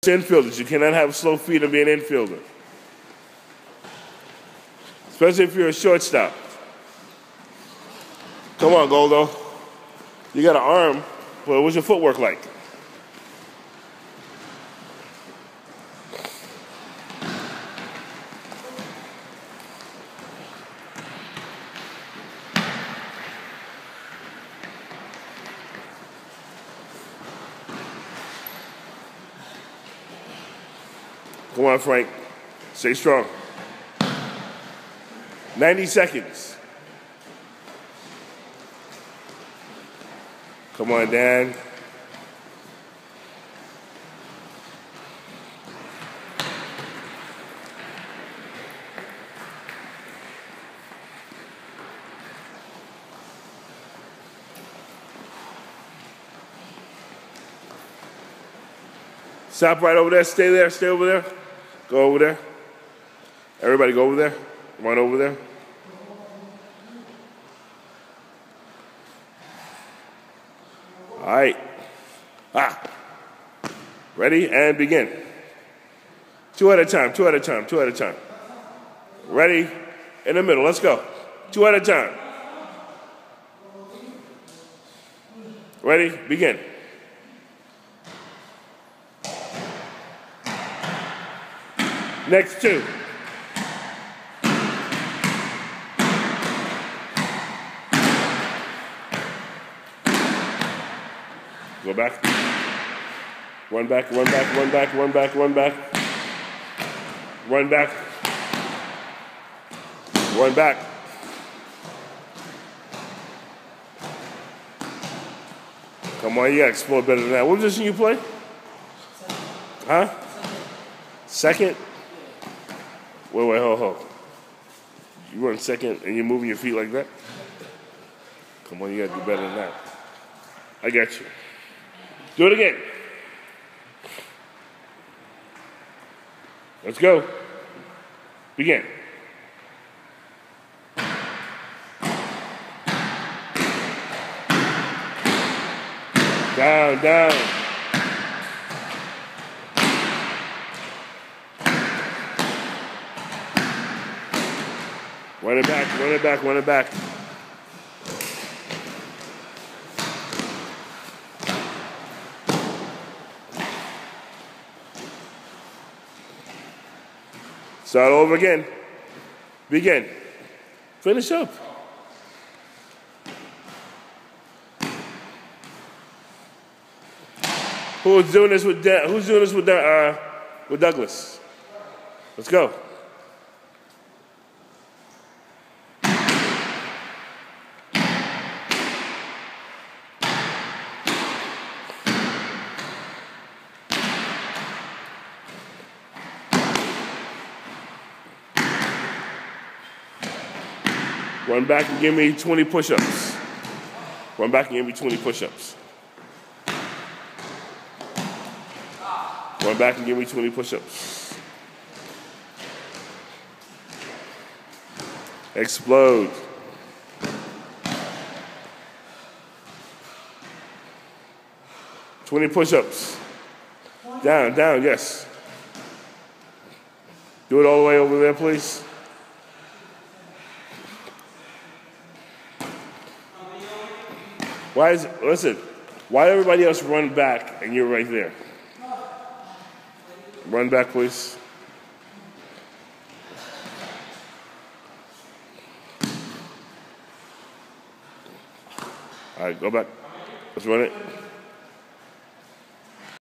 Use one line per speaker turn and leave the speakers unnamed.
Infielders. You cannot have slow feet and be an infielder. Especially if you're a shortstop. Come on, Goldo. You got an arm, but what's your footwork like? Come on, Frank. Stay strong. 90 seconds. Come on, Dan. Stop right over there. Stay there. Stay over there. Go over there. Everybody go over there. Run over there. All right. Ready? And begin. Two at a time, two at a time, two at a time. Ready? In the middle. Let's go. Two at a time. Ready? Begin. Next two. Go back. Run back, run back, run back, run back, run back. Run back. Run back. Come on, you gotta explode better than that. What position you play? Huh? Second? Wait, hold. You run second and you're moving your feet like that? Come on, you gotta do better than that. I got you. Do it again. Let's go. Begin. Down, down. Run it back, run it back, run it back. Start over again. Begin. Finish up. Who's doing this with Douglas? Let's go. Run back and give me 20 push-ups. Run back and give me 20 push-ups. Run back and give me 20 push-ups. Explode. Twenty push-ups. Down, down, yes. Do it all the way over there, please. Why everybody else run back and you're right there? Run back, please. All right, go back. Let's run it.